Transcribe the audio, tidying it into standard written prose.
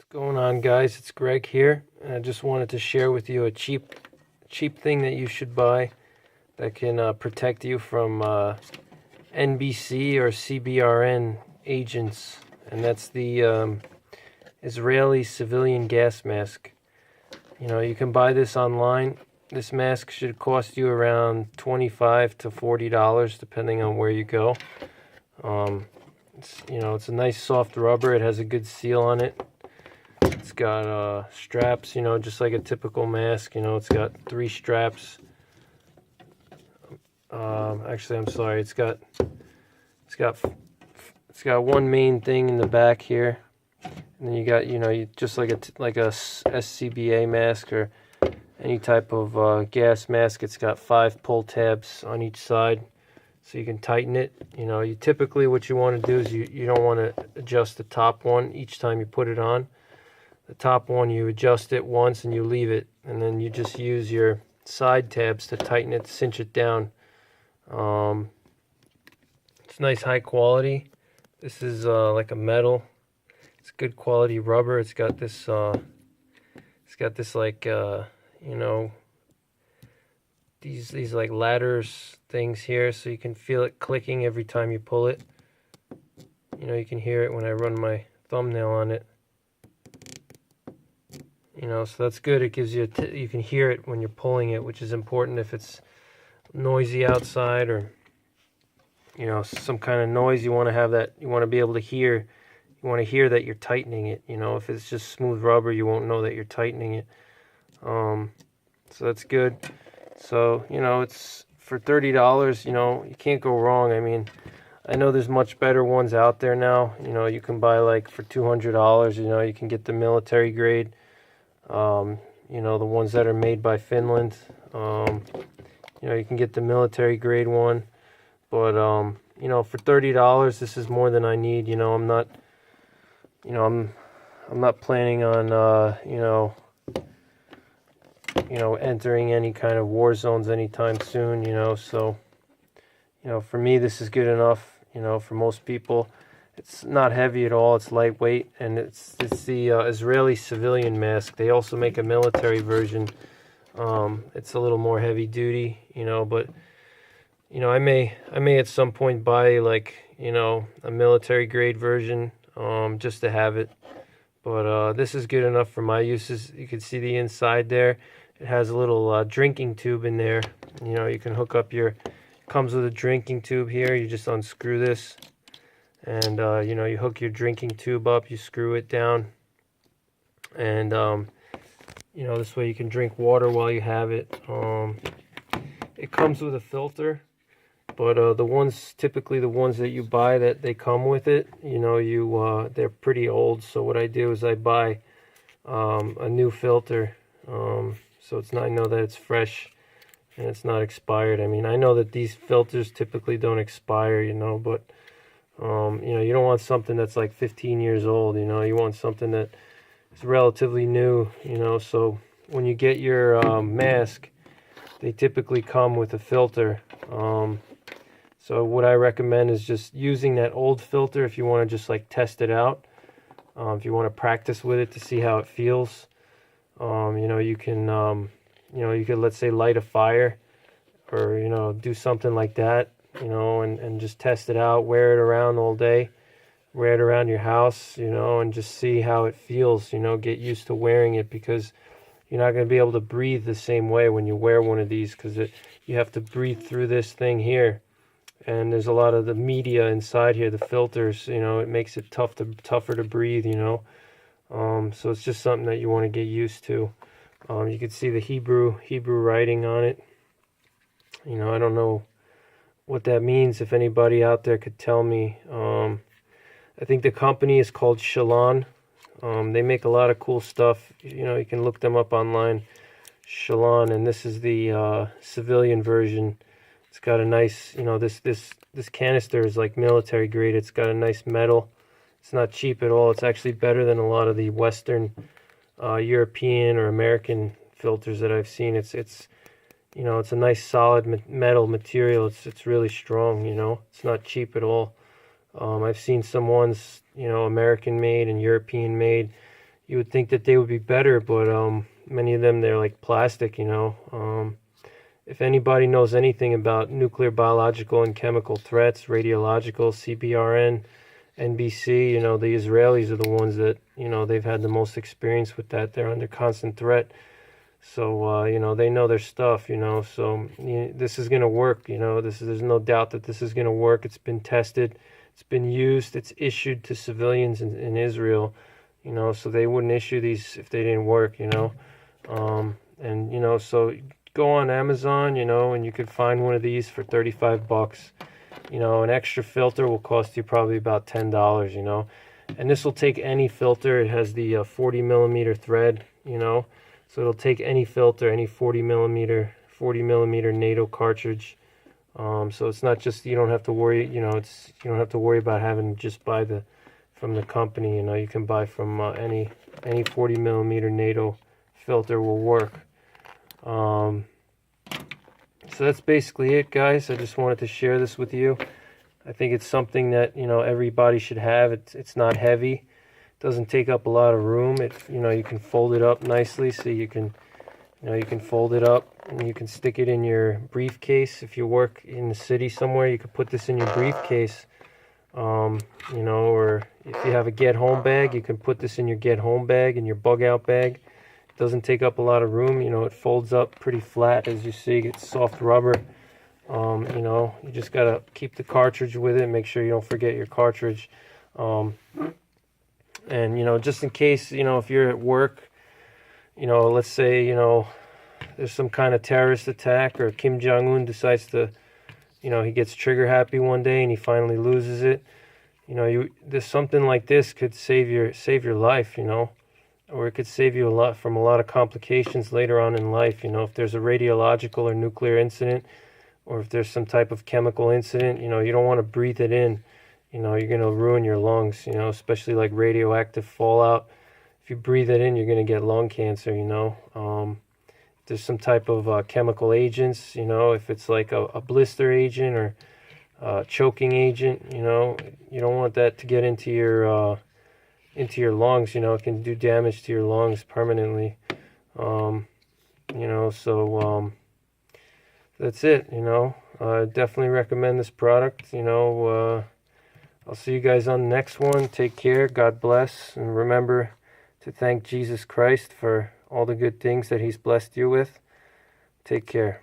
What's going on, guys? It's Greg here, and I just wanted to share with you a cheap thing that you should buy that can protect you from NBC or CBRN agents, and that's the Israeli civilian gas mask. You can buy this online. This mask should cost you around $25 to $40 depending on where you go. It's a nice soft rubber. It has a good seal on it. It's got straps, just like a typical mask. It's got 3 straps. Actually, I'm sorry. It's got one main thing in the back here, and then you got just like a SCBA mask or any type of gas mask. It's got 5 pull tabs on each side, so you can tighten it. You typically, what you want to do is you don't want to adjust the top one each time you put it on. The top one, you adjust it once and you leave it, and then you just use your side tabs to tighten it, cinch it down. It's nice, high quality. This is like a metal. It's good quality rubber. It's got this like these like ladders things here, so you can feel it clicking every time you pull it. You can hear it when I run my thumbnail on it. So that's good. It gives you you can hear it when you're pulling it, which is important if it's noisy outside or some kind of noise. You want to have that. You want to be able to hear. You want to hear that you're tightening it. If it's just smooth rubber, you won't know that you're tightening it. So that's good. So it's for $30. You can't go wrong. I mean, I know there's much better ones out there now. You can buy like for $200. You can get the military grade. The ones that are made by Finland. You can get the military grade one, but for $30, this is more than I need. I'm not, I'm not planning on entering any kind of war zones anytime soon. So for me, this is good enough. For most people. It's not heavy at all. It's lightweight, and it's the Israeli civilian mask. They also make a military version. It's a little more heavy duty, but I may at some point buy like a military grade version just to have it. But this is good enough for my uses. You can see the inside there. It has a little drinking tube in there. You can hook up comes with a drinking tube here. You just unscrew this. And, you hook your drinking tube up, you screw it down, and, this way you can drink water while you have it. It comes with a filter, but typically the ones that you buy that they come with it, they're pretty old. So what I do is I buy a new filter, so I know that it's fresh and it's not expired. I mean, I know that these filters typically don't expire, but you don't want something that's like 15 years old. You want something that is relatively new. So when you get your mask, they typically come with a filter. So what I recommend is just using that old filter if you want to just like test it out. If you want to practice with it to see how it feels. You can you could, let's say, light a fire or do something like that. And just test it out, wear it around all day, wear it around your house, and just see how it feels, get used to wearing it, because you're not going to be able to breathe the same way when you wear one of these, because you have to breathe through this thing here, and there's a lot of the media inside here, the filters, it makes it tougher to breathe, so it's just something that you want to get used to. You can see the Hebrew writing on it. I don't know what that means. If anybody out there could tell me. I think the company is called Shalon. They make a lot of cool stuff. You can look them up online. Shalon, and this is the civilian version. It's got a nice, this canister is like military grade. It's got a nice metal. It's not cheap at all. It's actually better than a lot of the Western, European or American filters that I've seen. It's it's a nice solid metal material. It's really strong. It's not cheap at all. I've seen some ones, American made and European made. you would think that they would be better, but many of them, they're like plastic, you know. If anybody knows anything about nuclear, biological, and chemical threats, radiological, CBRN, NBC, you know, the Israelis are the ones that, you know, they've had the most experience with that. They're under constant threat. So, you know, they know their stuff, you know. So this is going to work, you know. There's no doubt that this is going to work. It's been tested. It's been used. It's issued to civilians in Israel, you know, so they wouldn't issue these if they didn't work, you know. And, you know, so go on Amazon, you know, and you could find one of these for 35 bucks. You know, an extra filter will cost you probably about $10, you know. And this will take any filter. It has the 40 millimeter thread, you know. So it'll take any filter, any 40 millimeter NATO cartridge. So it's not just, you don't have to worry, you know, you don't have to worry about having to just buy from the company, you know. You can buy from any 40 millimeter NATO filter will work. So that's basically it, guys. I just wanted to share this with you. I think it's something that, you know, everybody should have. It's not heavy. It doesn't take up a lot of room. You know, you can fold it up nicely, so you can fold it up and you can stick it in your briefcase. If you work in the city somewhere, you could put this in your briefcase. You know, or if you have a get home bag, you can put this in your get home bag, in your bug out bag. Doesn't take up a lot of room. You know, it folds up pretty flat, as you see. It's soft rubber. You know, you just gotta keep the cartridge with it. Make sure you don't forget your cartridge. And you know, just in case, you know, if you're at work, you know, let's say, you know, there's some kind of terrorist attack, or Kim Jong-un decides to, you know, he gets trigger happy one day and he finally loses it. You know, there's something like this could save your life, you know. Or it could save you from a lot of complications later on in life. You know, if there's a radiological or nuclear incident, or if there's some type of chemical incident, you know, you don't want to breathe it in. You know, you're going to ruin your lungs, you know, especially like radioactive fallout. If you breathe it in, you're going to get lung cancer, you know. If there's some type of chemical agents, you know, if it's like a blister agent or choking agent, you know, you don't want that to get into your lungs. You know, it can do damage to your lungs permanently. You know, so that's it. You know, I definitely recommend this product. You know, I'll see you guys on the next one. Take care. God bless. And remember to thank Jesus Christ for all the good things that he's blessed you with. Take care.